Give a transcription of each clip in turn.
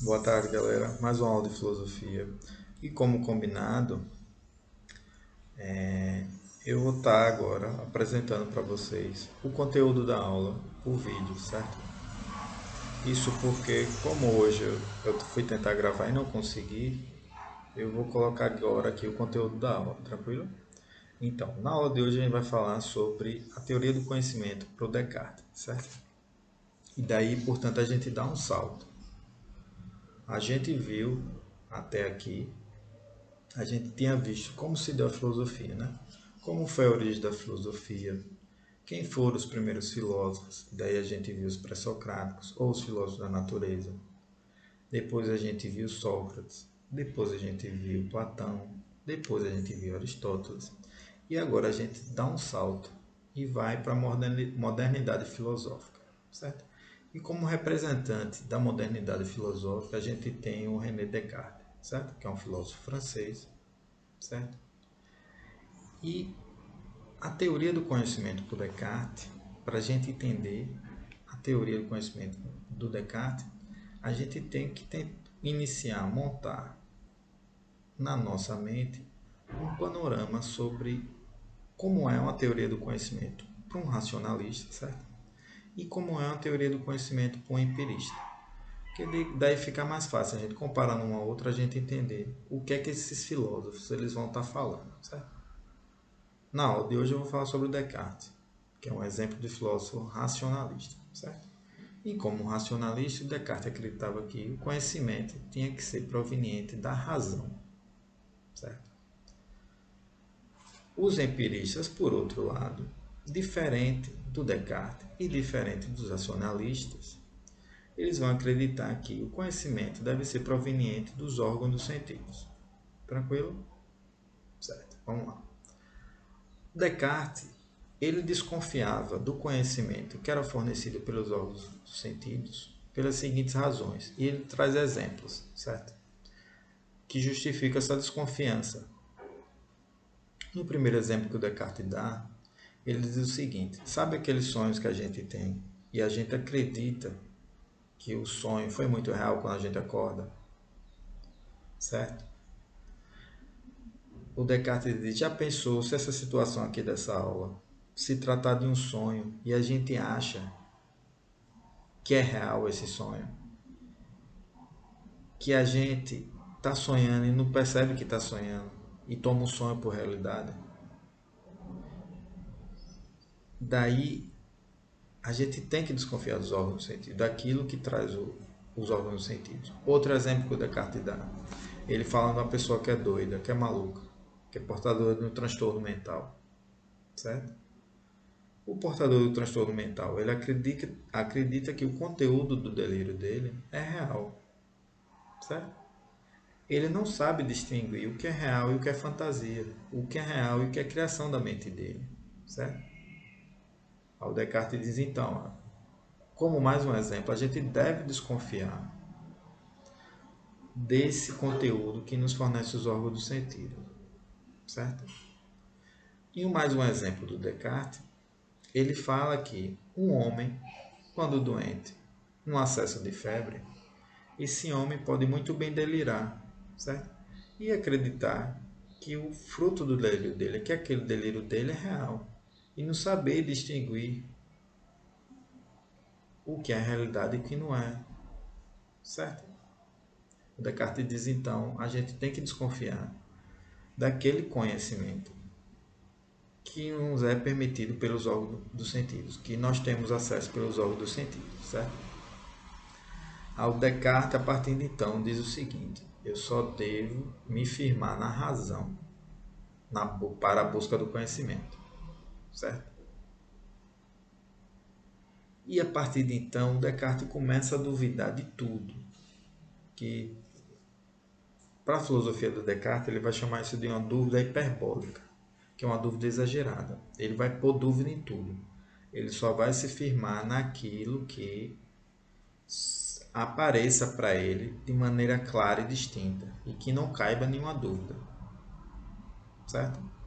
Boa tarde, galera. Mais uma aula de filosofia. E como combinado, eu vou estar agora apresentando para vocês o conteúdo da aula por vídeo, certo? Isso porque, como hoje eu fui tentar gravar e não consegui, eu vou colocar agora aqui o conteúdo da aula, tranquilo? Então, na aula de hoje a gente vai falar sobre a teoria do conhecimento para o Descartes, certo? E daí, portanto, a gente dá um salto. A gente viu até aqui, a gente tinha visto como se deu a filosofia, né? Como foi a origem da filosofia, quem foram os primeiros filósofos, daí a gente viu os pré-socráticos ou os filósofos da natureza. Depois a gente viu Sócrates, depois a gente viu Platão, depois a gente viu Aristóteles. E agora a gente dá um salto e vai para a modernidade filosófica, certo? E como representante da modernidade filosófica, a gente tem o René Descartes, certo? Que é um filósofo francês, certo? E a teoria do conhecimento por Descartes, para a gente entender a teoria do conhecimento do Descartes, a gente tem que iniciar, montar na nossa mente um panorama sobre como é uma teoria do conhecimento para um racionalista, certo? E como é uma teoria do conhecimento para um empirista. Porque daí fica mais fácil a gente comparando uma a outra, a gente entender o que é que esses filósofos eles vão estar falando, certo? Na aula de hoje eu vou falar sobre Descartes, que é um exemplo de filósofo racionalista, certo? E como racionalista, Descartes acreditava que o conhecimento tinha que ser proveniente da razão, certo? Os empiristas, por outro lado, diferente do Descartes e diferente dos racionalistas, eles vão acreditar que o conhecimento deve ser proveniente dos órgãos dos sentidos. Tranquilo? Certo, vamos lá. Descartes, ele desconfiava do conhecimento que era fornecido pelos órgãos dos sentidos pelas seguintes razões. E ele traz exemplos, certo? Que justificam essa desconfiança. No primeiro exemplo que o Descartes dá, ele diz o seguinte: sabe aqueles sonhos que a gente tem e a gente acredita que o sonho foi muito real quando a gente acorda, certo? O Descartes diz: já pensou se essa situação aqui dessa aula se tratar de um sonho e a gente acha que é real esse sonho? Que a gente está sonhando e não percebe que está sonhando e toma o sonho por realidade? Daí a gente tem que desconfiar dos órgãos do sentido, daquilo que traz os órgãos do sentido. Outro exemplo que o Descartes dá, ele fala de uma pessoa que é doida, que é maluca, que é portadora de um transtorno mental, certo? O portador do transtorno mental, ele acredita que o conteúdo do delírio dele é real, certo? Ele não sabe distinguir o que é real e o que é fantasia, o que é real e o que é criação da mente dele, certo? O Descartes diz então, como mais um exemplo, a gente deve desconfiar desse conteúdo que nos fornece os órgãos do sentido, certo? E mais um exemplo do Descartes, ele fala que um homem, quando doente, num acesso de febre, esse homem pode muito bem delirar, certo? E acreditar que o fruto do delírio dele, que aquele delírio dele é real, e não saber distinguir o que é realidade e o que não é, certo? O Descartes diz então, a gente tem que desconfiar daquele conhecimento que nos é permitido pelos órgãos dos sentidos, que nós temos acesso pelos órgãos dos sentidos, certo? Ao Descartes, a partir de então, diz o seguinte: eu só devo me firmar na razão para a busca do conhecimento, certo? E a partir de então, Descartes começa a duvidar de tudo, que para a filosofia do Descartes ele vai chamar isso de uma dúvida hiperbólica, que é uma dúvida exagerada. Ele vai pôr dúvida em tudo. Ele só vai se firmar naquilo que apareça para ele de maneira clara e distinta e que não caiba nenhuma dúvida, certo?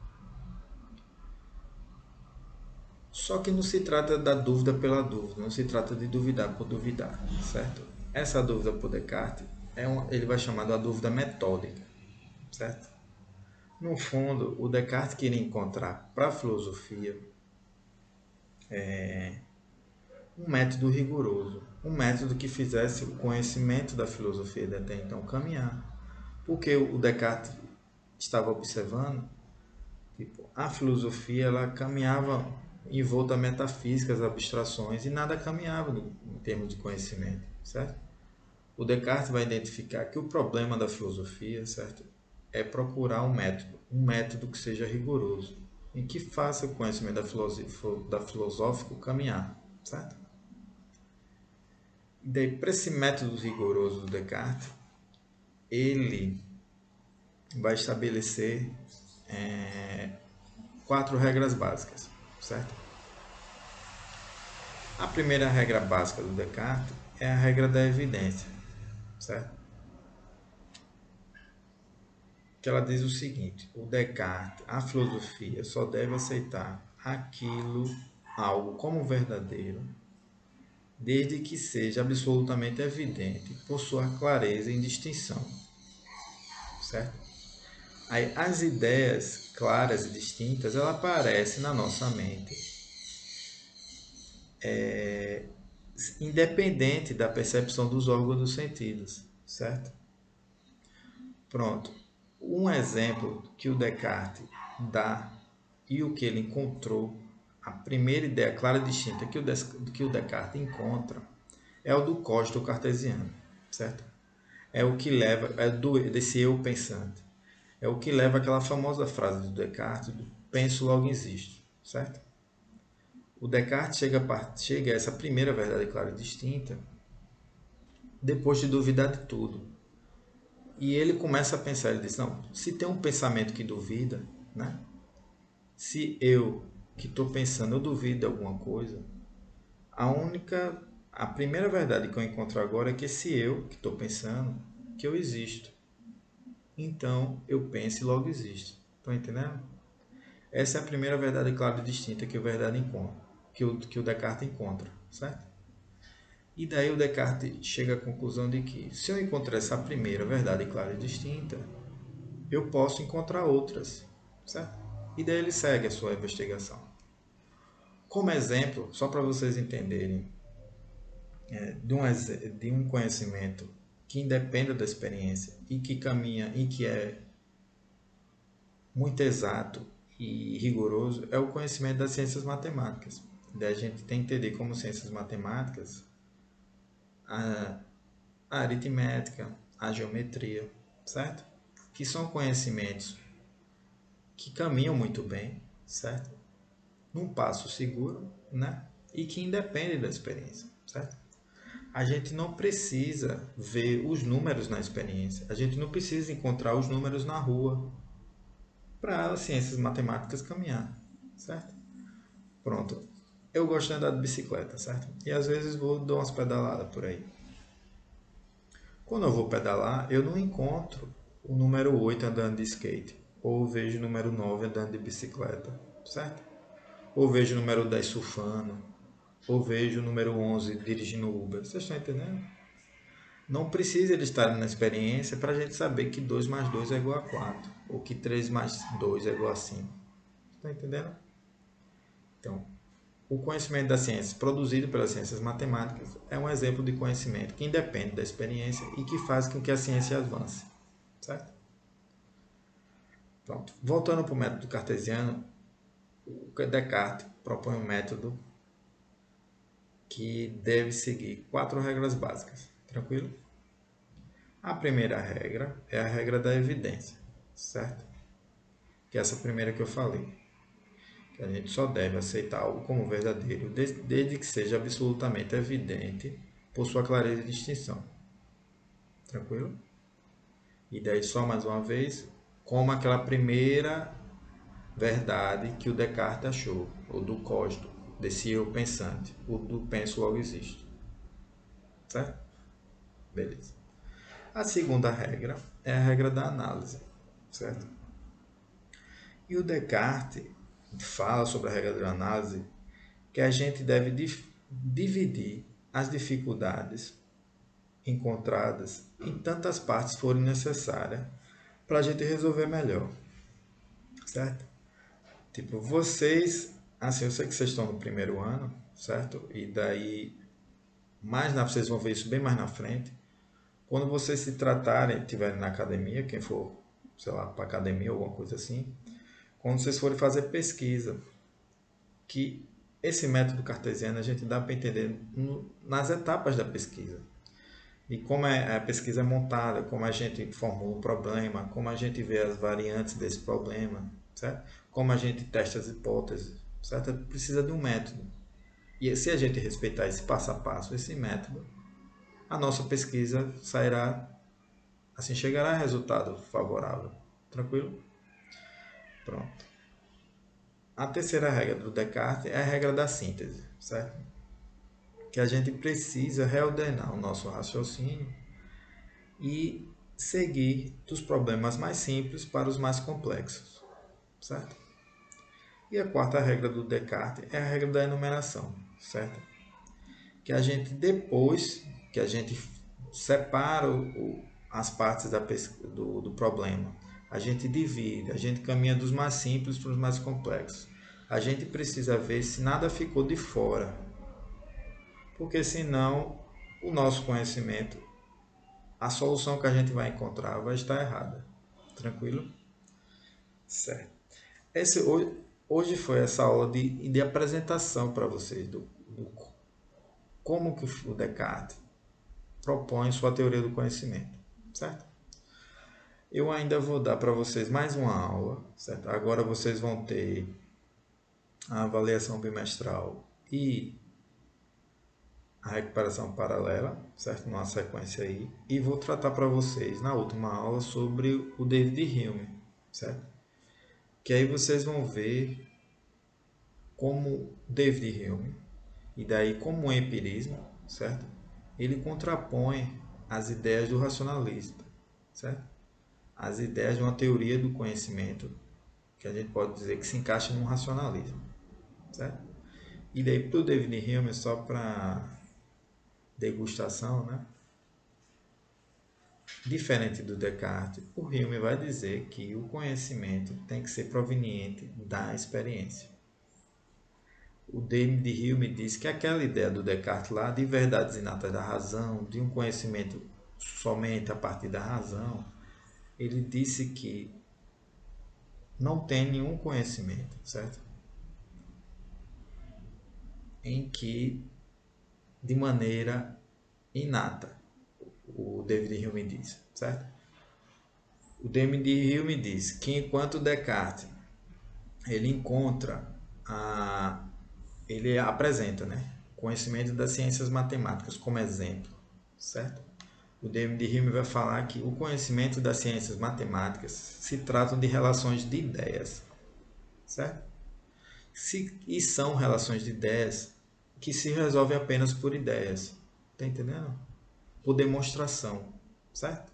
Só que não se trata da dúvida pela dúvida, não se trata de duvidar por duvidar, certo? Essa dúvida por Descartes ele vai chamar da dúvida metódica, certo? No fundo, o Descartes queria encontrar para a filosofia um método rigoroso, um método que fizesse o conhecimento da filosofia de até então caminhar. Porque o Descartes estava observando, tipo, a filosofia ela caminhava em volta a metafísicas, abstrações, e nada caminhava em termos de conhecimento, certo? O Descartes vai identificar que o problema da filosofia, certo, é procurar um método que seja rigoroso, em que faça o conhecimento da filosófico caminhar, certo? E daí, para esse método rigoroso do Descartes, ele vai estabelecer 4 regras básicas, certo? A primeira regra básica do Descartes é a regra da evidência, certo? Que ela diz o seguinte: o Descartes, a filosofia só deve aceitar algo como verdadeiro, desde que seja absolutamente evidente por sua clareza e distinção, certo? Aí, as ideias claras e distintas, ela aparecem na nossa mente, independente da percepção dos órgãos dos sentidos, certo? Pronto. Um exemplo que o Descartes dá e o que ele encontrou, a primeira ideia clara e distinta que o Descartes encontra é o do código cartesiano, certo? É o que leva, desse eu pensante. É o que leva àquela famosa frase do Descartes, do penso logo existo, certo? O Descartes chega a essa primeira verdade clara e distinta depois de duvidar de tudo. E ele começa a pensar, ele diz, não, se tem um pensamento que duvida, né? Se eu que estou pensando, eu duvido de alguma coisa, a primeira verdade que eu encontro agora é que esse eu que estou pensando, que eu existo. Então, eu penso e logo existo. Estão entendendo? Essa é a primeira verdade clara e distinta que que o Descartes encontra, certo? E daí o Descartes chega à conclusão de que, se eu encontrar essa primeira verdade clara e distinta, eu posso encontrar outras, certo? E daí ele segue a sua investigação. Como exemplo, só para vocês entenderem, de um conhecimento que independe da experiência e que caminha e que é muito exato e rigoroso, é o conhecimento das ciências matemáticas. Daí a gente tem que entender como ciências matemáticas a, a aritmética, a geometria, certo? Que são conhecimentos que caminham muito bem, certo? Num passo seguro, né? E que independem da experiência, certo? A gente não precisa ver os números na experiência, a gente não precisa encontrar os números na rua para as ciências matemáticas caminhar, certo? Pronto. Eu gosto de andar de bicicleta, certo? E às vezes vou dar umas pedaladas por aí. Quando eu vou pedalar, eu não encontro o número 8 andando de skate, ou vejo o número 9 andando de bicicleta, certo? Ou vejo o número 10 surfando, ou vejo o número 11 dirigindo Uber. Vocês estão entendendo? Não precisa ele estar na experiência para a gente saber que 2 mais 2 é igual a 4, ou que 3 mais 2 é igual a 5. Está entendendo? Então, o conhecimento da ciência produzido pelas ciências matemáticas é um exemplo de conhecimento que independe da experiência e que faz com que a ciência avance. Certo? Pronto. Voltando para o método cartesiano, o Descartes propõe um método que deve seguir 4 regras básicas. Tranquilo? A primeira regra é a regra da evidência, certo? Que é essa primeira que eu falei. Que a gente só deve aceitar algo como verdadeiro desde que seja absolutamente evidente por sua clareza e distinção. Tranquilo? E daí, só mais uma vez, como aquela primeira verdade que o Descartes achou, ou do código, desse eu pensante, o do penso logo existe. Certo? Beleza. A segunda regra é a regra da análise, certo? E o Descartes fala sobre a regra da análise que a gente deve dividir as dificuldades encontradas em tantas partes forem necessárias para a gente resolver melhor, certo? Tipo, vocês, assim, eu sei que vocês estão no primeiro ano, certo? E daí, vocês vão ver isso bem mais na frente. Quando vocês se tratarem, estiverem na academia, quem for, sei lá, para academia ou alguma coisa assim, quando vocês forem fazer pesquisa, que esse método cartesiano a gente dá para entender nas etapas da pesquisa. E como a pesquisa é montada, como a gente formula um problema, como a gente vê as variantes desse problema, certo? Como a gente testa as hipóteses, certo? Precisa de um método. E se a gente respeitar esse passo a passo, esse método, a nossa pesquisa sairá, assim, chegará a resultado favorável. Tranquilo? Pronto. A terceira regra do Descartes é a regra da síntese, certo? Que a gente precisa reordenar o nosso raciocínio e seguir dos problemas mais simples para os mais complexos, certo? E a quarta regra do Descartes é a regra da enumeração, certo? Que a gente, depois que a gente separa as partes do problema, a gente divide, a gente caminha dos mais simples para os mais complexos. A gente precisa ver se nada ficou de fora, porque senão o nosso conhecimento, a solução que a gente vai encontrar vai estar errada. Tranquilo? Certo. Hoje foi essa aula de apresentação para vocês do como que o Descartes propõe sua teoria do conhecimento, certo? Eu ainda vou dar para vocês mais uma aula, certo? Agora vocês vão ter a avaliação bimestral e a recuperação paralela, certo? Numa sequência aí. E vou tratar para vocês na última aula sobre o David Hume, certo? Que aí vocês vão ver como David Hume, e daí como o empirismo, certo? Ele contrapõe as ideias do racionalista, certo? As ideias de uma teoria do conhecimento, que a gente pode dizer que se encaixa no racionalismo, certo? E daí para o David Hume, só para degustação, né? Diferente do Descartes, o Hume vai dizer que o conhecimento tem que ser proveniente da experiência. O David Hume diz que aquela ideia do Descartes lá de verdades inatas da razão, de um conhecimento somente a partir da razão, ele disse que não tem nenhum conhecimento, certo? Em que, de maneira inata, o David Hume diz, certo? O David Hume diz que enquanto Descartes ele encontra ele apresenta, né, conhecimento das ciências matemáticas como exemplo, certo? O David Hume vai falar que o conhecimento das ciências matemáticas se tratam de relações de ideias, certo? E são relações de ideias que se resolvem apenas por ideias, tá entendendo? Por demonstração, certo?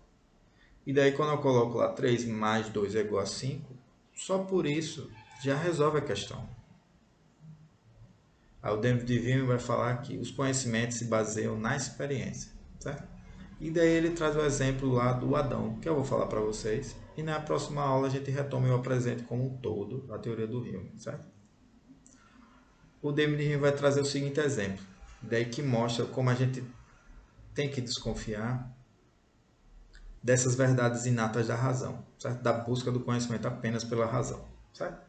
E daí quando eu coloco lá 3 mais 2 é igual a 5, só por isso já resolve a questão. Aí o David Hume vai falar que os conhecimentos se baseiam na experiência, certo? E daí ele traz o exemplo lá do Adão, que eu vou falar para vocês. E na próxima aula a gente retoma e eu apresento como um todo a teoria do Hume, certo? O David Hume vai trazer o seguinte exemplo, daí que mostra como a gente tem que desconfiar dessas verdades inatas da razão, certo? Da busca do conhecimento apenas pela razão, certo?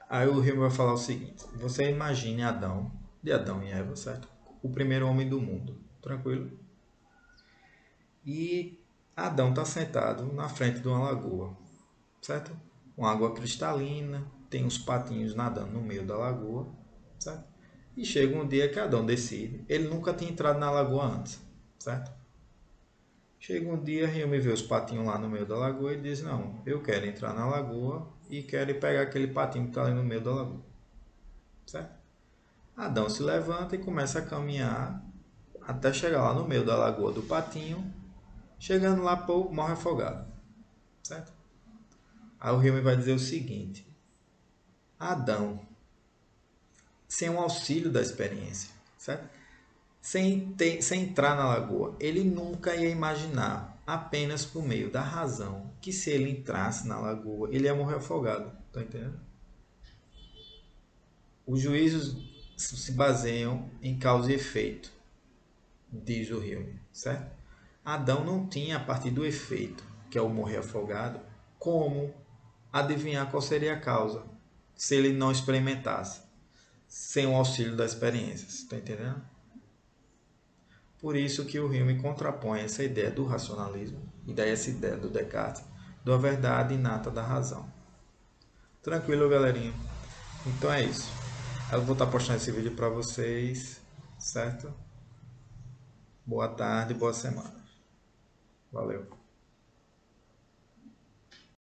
Aí o Hume vai falar o seguinte, você imagine Adão, de Adão e Eva, certo? O primeiro homem do mundo, tranquilo? E Adão está sentado na frente de uma lagoa, certo? Uma água cristalina, tem uns patinhos nadando no meio da lagoa, certo? E chega um dia que Adão decide, ele nunca tinha entrado na lagoa antes, certo? Chega um dia, Hume vê os patinhos lá no meio da lagoa e diz, não, eu quero entrar na lagoa e quero ir pegar aquele patinho que está ali no meio da lagoa, certo? Adão se levanta e começa a caminhar até chegar lá no meio da lagoa do patinho. Chegando lá, pô, morre afogado, certo? Aí o Hume vai dizer o seguinte, Adão, sem o auxílio da experiência, certo? sem entrar na lagoa, ele nunca ia imaginar, apenas por meio da razão, que se ele entrasse na lagoa, ele ia morrer afogado. Tá entendendo? Os juízos se baseiam em causa e efeito, diz o Hume, certo? Adão não tinha, a partir do efeito, que é o morrer afogado, como adivinhar qual seria a causa, se ele não experimentasse, sem o auxílio da experiência. Está entendendo? Por isso que o Hume contrapõe essa ideia do racionalismo e daí essa ideia do Descartes, da verdade inata da razão. Tranquilo, galerinha? Então é isso. Eu vou estar postando esse vídeo para vocês, certo? Boa tarde, boa semana. Valeu.